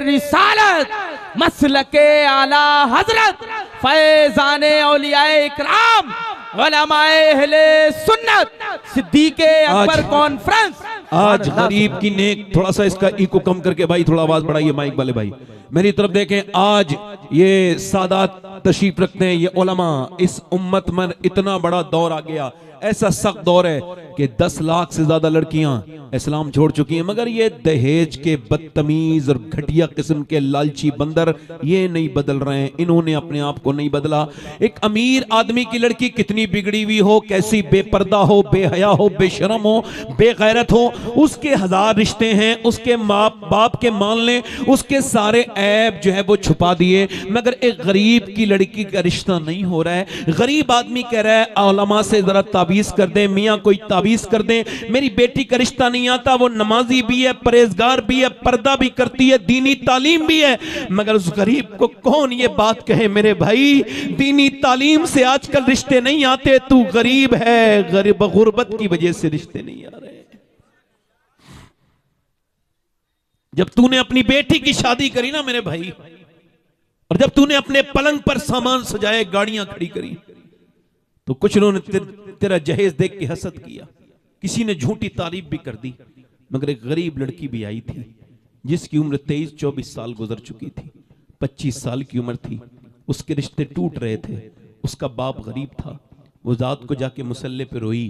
रिसालत मसलके आला हजरत फैजाने औलियाए इकराम उलमाए अहले सुन्नत सिद्दीके अकबर कॉन्फ्रेंस। आज गरीब की नेक, थोड़ा सा इसका इको कम करके भाई, थोड़ा आवाज बढ़ाइए माइक वाले भाई, मेरी तरफ देखें। आज ये सादात तशरीफ रखते हैं, ये उलमा, इस उम्मत में इतना बड़ा दौर आ गया, ऐसा सख्त दौर है कि 10 लाख से ज्यादा लड़कियां इस्लाम छोड़ चुकी हैं, मगर ये दहेज के बदतमीज और घटिया किस्म के लालची बंदर ये नहीं बदल रहे हैं, इन्होंने अपने आप को नहीं बदला। एक अमीर आदमी की लड़की कितनी बिगड़ी हुई हो, कैसी बेपर्दा हो, बेहया हो, बेशरम हो, बेगैरत हो, उसके 1000 रिश्ते हैं, उसके माँ बाप के मान लें, उसके सारे ऐब जो है वो छुपा दिए, मगर एक गरीब की लड़की का रिश्ता नहीं हो रहा है। गरीब आदमी कह रहा है उलमा से जरा ताबीज कर दे, मियाँ कोई ताबीज कर दे, मेरी बेटी का रिश्ता नहीं आता, वो नमाजी भी है, परहेजगार भी है, पर्दा भी करती है, दीनी तालीम भी है, मगर उस गरीब को कौन ये बात कहे मेरे भाई दीनी तालीम से आजकल रिश्ते नहीं आते, तू गरीब है, गरीब गुर्बत की वजह से रिश्ते नहीं आ रहे। जब तूने अपनी बेटी की शादी करी ना मेरे भाई, और जब तूने अपने पलंग पर सामान सजाए, गाड़ियां खड़ी करी, तो कुछ लोगों ने तेरा जहेज देख के हसद किया, किसी ने झूठी तारीफ भी कर दी, मगर एक गरीब लड़की भी आई थी जिसकी उम्र 23-24 साल गुजर चुकी थी, 25 साल की उम्र थी, उसके रिश्ते टूट रहे थे, उसका बाप गरीब था, वो जात को जाके मुसल्ले पे रोई,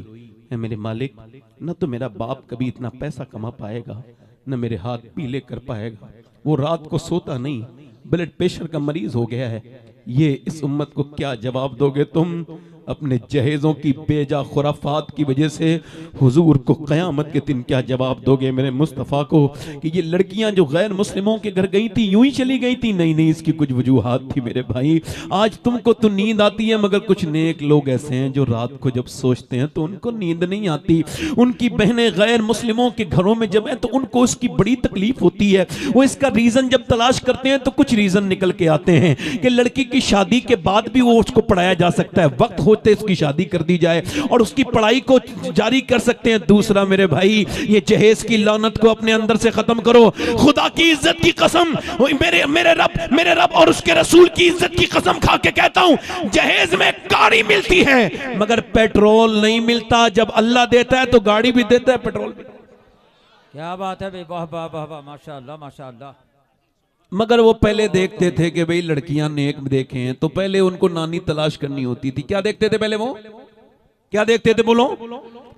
है मेरे मालिक, न तो मेरा बाप कभी इतना पैसा कमा पाएगा, न मेरे हाथ पीले कर पाएगा, वो रात को सोता नहीं, ब्लड प्रेशर का मरीज हो गया है, ये इस उम्मत को क्या जवाब दोगे तुम? अपने जहेजों की बेजा खुराफात की वजह से हुजूर को क़यामत के दिन क्या जवाब दोगे मेरे मुस्तफ़ा को? कि ये लड़कियां जो गैर मुस्लिमों के घर गई थी यूं ही चली गई थी? नहीं नहीं, इसकी कुछ वजूहात थी मेरे भाई। आज तुमको तो नींद आती है, मगर कुछ नेक लोग ऐसे हैं जो रात को जब सोचते हैं तो उनको नींद नहीं आती। उनकी बहनें गैर मुस्लिमों के घरों में जब है तो उनको उसकी बड़ी तकलीफ होती है। वो इसका रीजन जब तलाश करते हैं तो कुछ रीजन निकल के आते हैं कि लड़की की शादी के बाद भी वो उसको पढ़ाया जा सकता है, वक्त होते उसकी शादी कर दी जाए और उसकी पढ़ाई को जारी कर सकते हैं। दूसरा मेरे भाई, ये जहेज की लानत को अपने अंदर से खत्म करो। खुदा की इज्जत की कसम, मेरे रब और उसके रसूल की इज्जत की कसम खा के कहता हूं, जहेज में गाड़ी मिलती है मगर पेट्रोल नहीं मिलता। जब अल्लाह देता है तो गाड़ी भी देता है, पेट्रोल भी। क्या बात है भाई, वाह वाह वाह वाह, माशाअल्लाह माशाअल्लाह। मगर वो पहले देखते थे कि भाई लड़कियां नेक देखें तो पहले उनको नानी तलाश करनी होती थी। क्या देखते थे पहले? वो क्या देखते थे बोलो?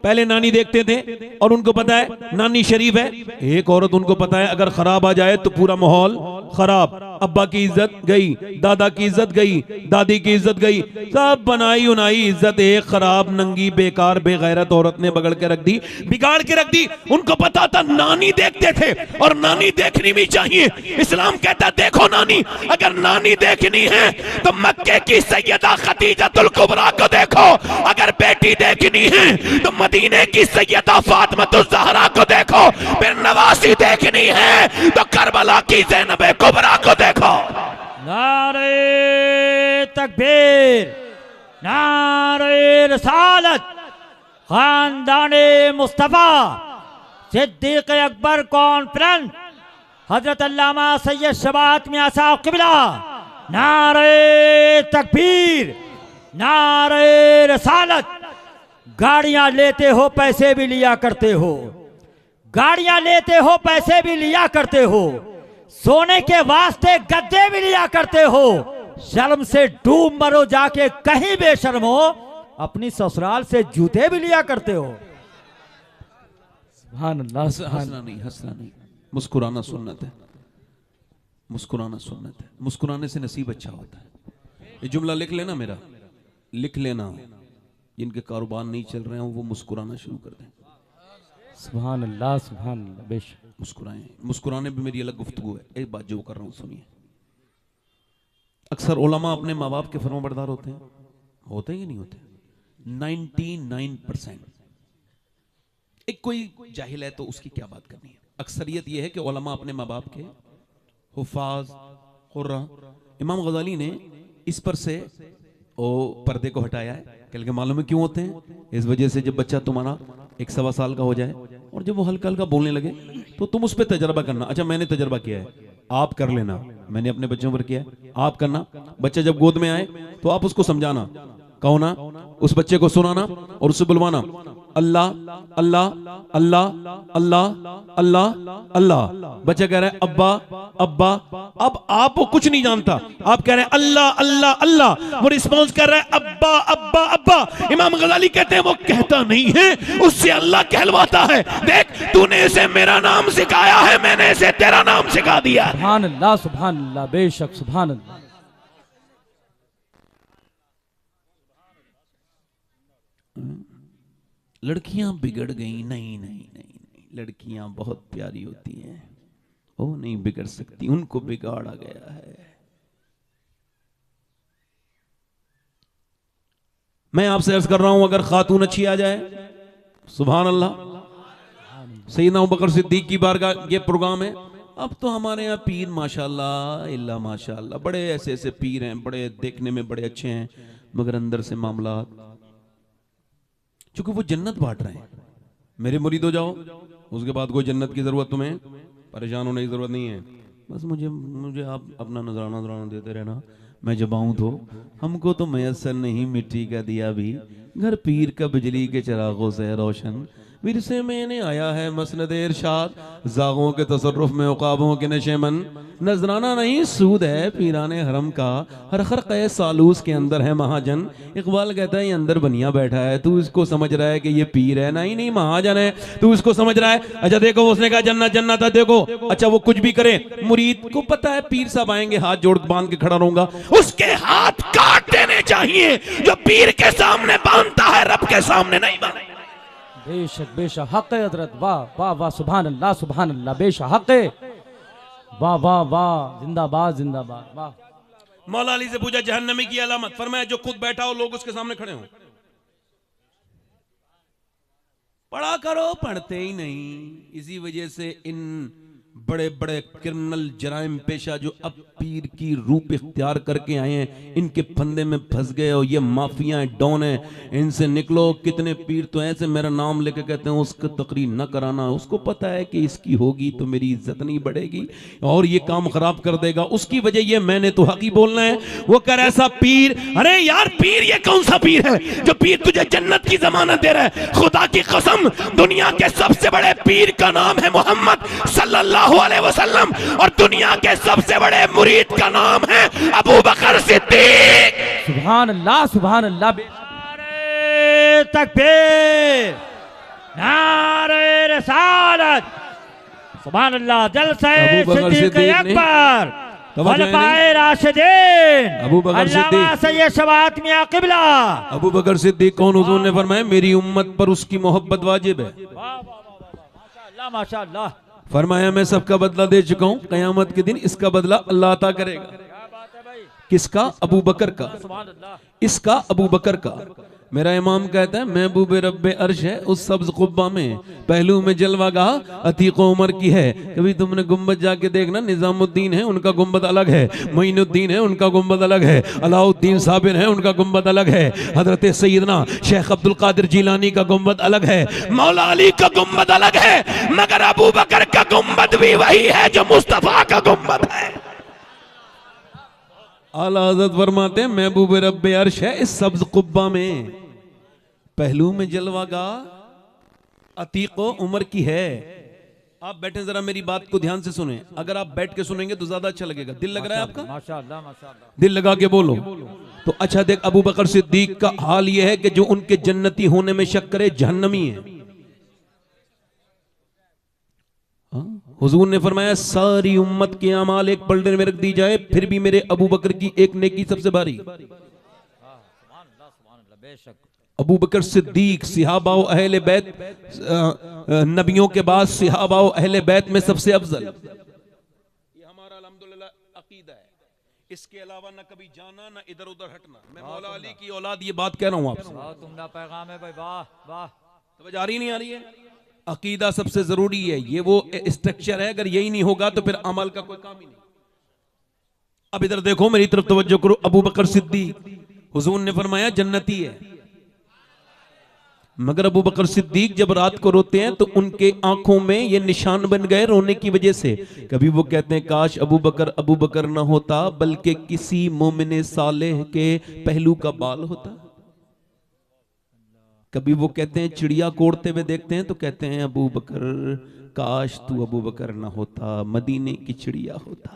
पहले नानी देखते थे और उनको पता है नानी शरीफ है। एक औरत उनको पता है अगर खराब आ जाए तो पूरा माहौल खराब, अब्बा की इज्जत गई, दादा की इज्जत गई, दादी की इज्जत गई, सब बनाई उनाई इज्जत एक खराब नंगी बेकार बेगैरत औरत ने बगड़ के रख दी, बिगाड़ के रख दी। उनको पता था नानी देखते थे और नानी देखनी भी चाहिए। इस्लाम कहता देखो नानी, अगर नानी देखनी है तो मक्के की सैयदा खदीजतुल कुबरा को देखो, अगर बेटी देखनी है तो मदीने की सैयदा फातिमातुज़ ज़हरा को देखो, फिर नवासी देखनी है तो करबला की ज़ैनब कुबरा को देखो। नारे तकबीर, नारे रसालत, खानदाने मुस्तफा, सिद्दीक अकबर कॉन्फ्रेंस, हजरत अल्लामा सैयद शबात मियां साहब क़िबला। नारे तकबीर, नारे रसालत। गाड़ियां लेते हो पैसे भी लिया करते हो, गाड़ियां लेते हो पैसे भी लिया करते हो, सोने के वास्ते गद्दे भी लिया करते हो, शर्म से डूब मरो जाके कहीं बेशर्म हो, अपनी ससुराल से जूते भी लिया करते हो। सुभान अल्लाह। हंसना नहीं, हंसना नहीं, मुस्कुराना सुन्नत है, मुस्कुराना सुन्नत है, मुस्कुराने से नसीब अच्छा होता है। ये जुमला लिख लेना, मेरा लिख लेना, जिनके कारोबार नहीं चल रहे हैं वो मुस्कुराना शुरू कर दें। सुभान अल्लाह, सुभान अल्लाह। बेशक मुस्कुराएं, मुस्कुराने भी मेरी अलग गुफ्तगू है। एक बात जो कर रहा हूं सुनिए, अक्सर उलमा अपने माँ बाप के फरमाबरदार होते हैं, होते हैं कि नहीं होते? 99%। एक कोई जाहिल है तो उसकी क्या बात करनी है। अक्सरियत यह है कि उलमा अपने माँ बाप के हुफाज कुर्रा। इमाम गजाली ने इस पर से पर्दे को हटाया है। कल के मालूम है क्यों होते हैं? इस वजह से जब बच्चा तुम्हारा 1-1.25 साल का हो जाए और जब वो हल्का हल्का बोलने लगे तो तुम उस पर तजर्बा करना। अच्छा मैंने तजर्बा किया है, आप कर लेना, मैंने अपने बच्चों पर किया, आप करना। बच्चा जब गोद में आए तो आप उसको समझाना, कहो ना, उस बच्चे को सुनाना और उससे बुलवाना, अल्लाह अल्लाह अल्लाह अल्लाह अल्लाह अल्लाह। बच्चा कह रहा है अब्बा अब्बा, अब आप वो कुछ नहीं जानता, आप कह रहे हैं अल्लाह अल्लाह अल्लाह, वो रिस्पॉन्स कर रहा है अब्बा अब्बा अब्बा। इमाम गजाली कहते हैं वो कहता नहीं है, उससे अल्लाह कहलवाता है। देख तूने इसे मेरा नाम सिखाया है, मैंने इसे तेरा नाम सिखा दिया। सुभान अल्लाह, बेशक सुभान अल्लाह। लड़कियां बिगड़ गई, नहीं नहीं नहीं नहीं, लड़कियां बहुत प्यारी होती हैं, वो नहीं बिगड़ सकती, उनको बिगाड़ा गया है। मैं आपसे अर्ज कर रहा हूं, अगर खातून अच्छी आ जाए, सुभान अल्लाह। सैयदना अबू बकर सिद्दीक की बारगाह ये प्रोग्राम है। अब तो हमारे यहाँ पीर माशाल्लाह इल्ला माशाल्लाह, बड़े ऐसे ऐसे पीर हैं, बड़े देखने में बड़े अच्छे हैं, मगर अंदर से मामला, क्योंकि वो जन्नत बांट रहे हैं। मेरे मुरीद हो जाओ, उसके बाद कोई जन्नत की जरूरत तुम्हें परेशान होने की जरूरत नहीं है। बस मुझे आप अपना नजराना देते रहना, मैं जब आऊं तो हमको तो मैसर नहीं मिट्टी का दिया भी, घर पीर का बिजली के चिरागों से रोशन। विरसे मैंने आया है मसनद इरशाद, जागों के तसर्रुफ में उकाबों के नशेमन। नजराना नहीं सूद है पीराने हरम का, हर खर्क़ सालूस के अंदर है महाजन। इकबाल कहता है ये अंदर बनिया बैठा है, तू इसको समझ रहा है कि ये पीर है, नहीं नहीं महाजन है, तू इसको समझ रहा है। अच्छा देखो उसने कहा जन्नत जन्नत है, देखो अच्छा वो कुछ भी करे, मुरीद को पता है पीर साहब आएंगे हाथ जोड़ बांध के खड़ा रहूंगा, उसके हाथ काट देने चाहिए जो पीर के सामने बांधता है, रब के सामने नहीं बांधता। बेशक बेशक हक है हजरत, वाह वाह वाह, सुभान अल्लाह, बेशक हक है, वाह वाह वाह, जिंदाबाद जिंदाबाद, वाह। मौला अली से पूछा जहन्नमी की अलामत, फरमाया जो खुद बैठा हो लोग उसके सामने खड़े हो। पढ़ा करो, पढ़ते ही नहीं। इसी वजह से इन बड़े बड़े क्रिमिनल जराइम पेशा जो अब पीर की रूप इख्तियार करके आए हैं, इनके फंदे में फंस गए हो। ये माफिया डॉन है, इनसे निकलो। कितने पीर तो ऐसे मेरा नाम लेके कहते हैं उसको तकरीर न कराना, उसको पता है कि इसकी होगी तो मेरी इज्जत नहीं बढ़ेगी और ये काम खराब कर देगा, उसकी वजह ये मैंने तो हकी बोलना है। वो कर ऐसा पीर, अरे यार पीर ये कौन सा पीर है जो पीर तुझे जन्नत की जमानत दे रहा है? खुदा की कसम दुनिया के सबसे बड़े पीर का नाम है मोहम्मद सल्लल्लाहु अलैहि वसल्लम और दुनिया के सबसे बड़े मुरीद का नाम है अबू बकर सिद्दीक। सुभान अल्लाह, सुभान अल्लाह। नारे तकबीर, नारे रिसालत, सुभान अल्लाह। जलसे सिद्दीक अकबर, खलीफाए राशिदीन, अल्लामा सैयद शवात मियां किबला। अबू बकर सिद्दीक कौन? हुजूर ने फरमाया मेरी उम्मत पर उसकी मोहब्बत वाजिब है। माशाअल्लाह माशाअल्लाह। फरमाया मैं सबका बदला दे चुका हूं, कयामत के दिन इसका बदला अल्लाह अता करेगा। किसका? अबू बकर का, इसका अबू बकर का। मेरा इमाम कहता है महबूब रब्बे अर्श है उस सब्ज कुब्बा में, पहलू में जलवागाह अतीक उमर की है। कभी तुमने गुम्बद जाके देखना, निजामुद्दीन है उनका गुम्बद अलग है, मोइनुद्दीन है उनका गुम्बद अलग है, अलाउद्दीन साबिर है उनका गुम्बद अलग है, हजरत सैयदना शेख अब्दुल कादिर जिलानी का गुम्बद अलग है, मौला अली का गुम्बद अलग है, मगर अबू बकर का गुम्बद भी वही है जो मुस्तफा का गुम्बद है। आला हज़रत फरमाते हैं महबूब रब्बे अर्श है इस सब्ज कुब्बा में, पहलू में जलवागा अतीको उमर की है। आप बैठे जरा मेरी बात को ध्यान से सुने, अगर आप बैठ के सुनेंगे तो ज्यादा अच्छा लगेगा। दिल लग रहा है आपका? माशाअल्लाह माशाअल्लाह। दिल लगा के बोलो तो अच्छा। देख अबू बकर सिद्दीक का हाल यह है कि जो उनके जन्नती होने में शक करे जहन्नमी है। हुजूर ने फरमाया सारी उम्मत के अमाल एक पलड़े में रख दी जाए फिर भी मेरे अबू बकर की एक नेकी सबसे भारी। अबू बकर सिद्दीक सिहाबा व अहले बैत, नबियों के बाद सिहाबा व अहले बैत में सबसे अफजल। ये हमारा अल्हम्दुलिल्लाह अकीदा है, इसके अलावा ना कभी जाना ना इधर उधर हटना। मैं मौला अली की औलाद ये बात कह रहा हूँ आपसे। तुमरा पैगाम है भाई, वाह वाह। समझ आ रही नहीं आ रही है? अकीदा सबसे जरूरी है, ये वो स्ट्रक्चर है, अगर यही नहीं होगा तो फिर अमल का कोई काम ही नहीं। अब इधर देखो मेरी तरफ तवज्जो करो। अबू बकर सिद्दीक हुजूर ने फरमाया जन्नती है, मगर अबू बकर सिद्दीक जब रात को रोते हैं तो उनके आंखों में ये निशान बन गए रोने की वजह से। कभी वो कहते हैं काश अबू बकर ना होता, बल्कि किसी मोमिन सालेह के पहलू का बाल होता। कभी वो कहते हैं चिड़िया कोड़ते हुए देखते हैं तो कहते हैं अबू बकर, काश तू अबू बकर ना होता, मदीने की चिड़िया होता।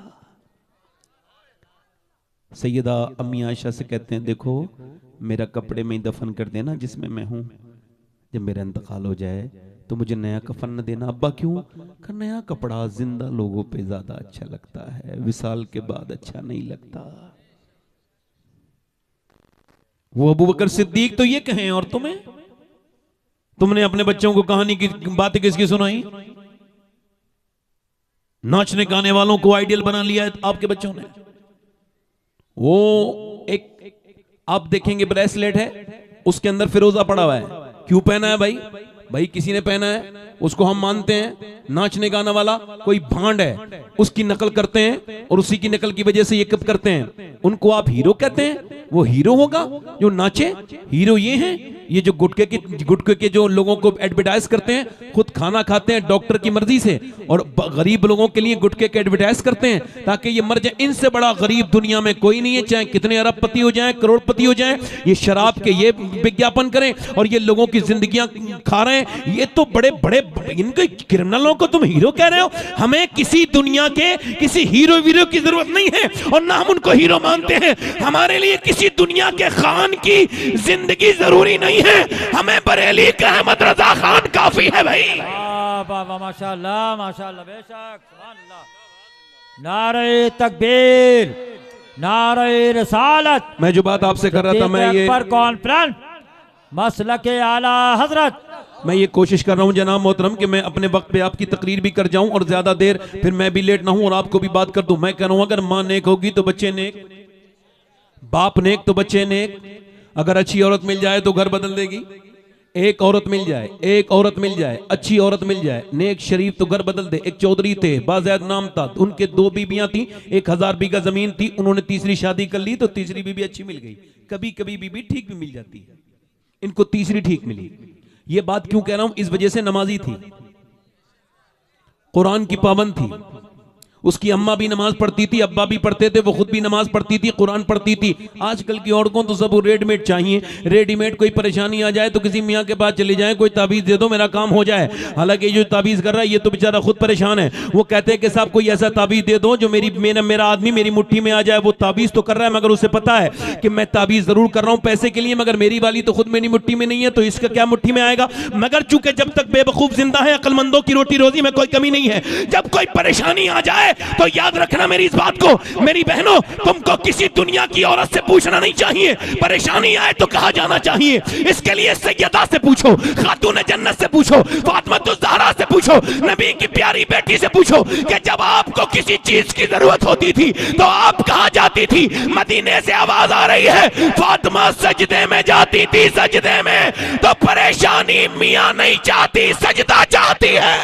सैयदा अम्मी आयशा से कहते हैं देखो मेरा कपड़े में ही दफन कर देना जिसमें मैं हूं, जब मेरा इंतकाल हो जाए तो मुझे नया कफन न देना। अब्बा क्यों? कि नया कपड़ा जिंदा लोगों पे ज्यादा अच्छा लगता है, विसाल के बाद अच्छा नहीं लगता। वो अबू बकर सिद्दीक तो ये कहें, और तुमने अपने बच्चों को कहानी की बातें किसकी सुनाई? नाचने गाने वालों को आइडियल बना लिया है आपके बच्चों ने। वो एक आप देखेंगे ब्रेसलेट है, उसके अंदर फिरोजा पड़ा हुआ है। क्यों पहना है भाई? भाई किसी ने पहना है, उसको हम मानते हैं नाचने गाना वाला कोई भांड है, उसकी नकल करते हैं और उसी की नकल की वजह से ये कब करते हैं। उनको आप हीरो कहते हैं? वो हीरो होगा जो नाचे? हीरो ये हैं, ये जो गुटके के जो लोगों को एडवर्टाइज करते हैं, खुद खाना खाते हैं डॉक्टर की मर्जी से और गरीब लोगों के लिए गुटके के एडवर्टाइज करते हैं ताकि ये मर जाए। इनसे बड़ा गरीब दुनिया में कोई नहीं है, चाहे कितने अरबपति हो जाएं, करोड़पति हो जाएं, ये शराब के ये विज्ञापन करें और ये लोगों की जिंदगियां खा रहे हैं। ये तो बड़े बड़े इनके क्रिमिनलों को तुम हीरो कह रहे हो। हमें किसी दुनिया के किसी हीरो वीरो की जरूरत नहीं है और ना हम उनको हीरो मानते हैं। हमारे लिए किसी दुनिया के खान की जिंदगी जरूरी नहीं है, हमें बरेली का अहमद रजा खान काफी है भाई। माशाअल्लाह माशाअल्लाह, बेशक, सुभान अल्लाह। नारे तकबीर, नारे रिसालत। मैं जो बात आपसे कर रहा था, मैं ये पर कॉन्फ्रेंस मसलके आला हजरत, मैं ये कोशिश कर रहा हूं जनाब मोहतरम कि मैं अपने वक्त पे आपकी तकरीर भी कर जाऊं और ज्यादा देर फिर मैं भी लेट ना हूं और आपको भी बात कर दूं। मैं कह रहा हूं अगर मां नेक होगी तो बच्चे नेक, बाप नेक तो बच्चे नेक। अगर अच्छी औरत मिल जाए तो घर बदल देगी। एक औरत मिल जाए, अच्छी औरत मिल जाए, नेक शरीफ तो घर बदल दे। एक चौधरी थे, बाज़ैद नाम था, उनके 2 बीबियां थी, 1000 बीघा जमीन थी। उन्होंने तीसरी शादी कर ली तो तीसरी बीबी अच्छी मिल गई। कभी कभी बीबी ठीक भी मिल जाती है, इनको तीसरी ठीक मिली। ये बात क्यों कह रहा हूं? इस वजह से नमाजी थी, कुरान की पाबंद थी, उसकी अम्मा भी नमाज पढ़ती थी, अब्बा भी पढ़ते थे, वो खुद भी नमाज पढ़ती थी, कुरान पढ़ती थी। आजकल की औरतों तो सब रेडीमेड चाहिए, रेडीमेड। कोई परेशानी आ जाए तो किसी मियाँ के पास चली जाए, कोई ताबीज दे दो मेरा काम हो जाए। हालांकि जो ताबीज कर रहा है ये तो बेचारा खुद परेशान है। वो कहते हैं कि साहब कोई ऐसा ताबीज दे दो जो मेरा आदमी मेरी मुट्ठी में आ जाए। वो ताबीज तो कर रहा है मगर उसे पता है कि मैं ताबीज जरूर कर रहा हूं पैसे के लिए, मगर मेरी वाली तो खुद मेरी मुट्ठी में नहीं है, तो इसका क्या मुट्ठी में आएगा। मगर चूंकि जब तक बेवकूफ जिंदा है, अक्लमंदों की रोटी रोजी में कोई कमी नहीं है। जब कोई परेशानी आ जाए तो याद रखना मेरी इस बात को, मेरी बहनों, तुमको किसी दुनिया की औरत से पूछना नहीं चाहिए। परेशानी आए तो कहा जाना चाहिए। इसके लिए सैयदा से पूछो, खातून जन्नत से पूछो, फातिमा ज़हरा से पूछो, नबी की प्यारी बेटी से पूछो कि जब आपको किसी चीज की जरूरत होती थी तो आप कहां जाती थी। मदीने से आवाज आ रही है, फातिमा सजदे में जाती थी। सजदे में तो परेशानी मियां नहीं चाहती, सजदा चाहती है।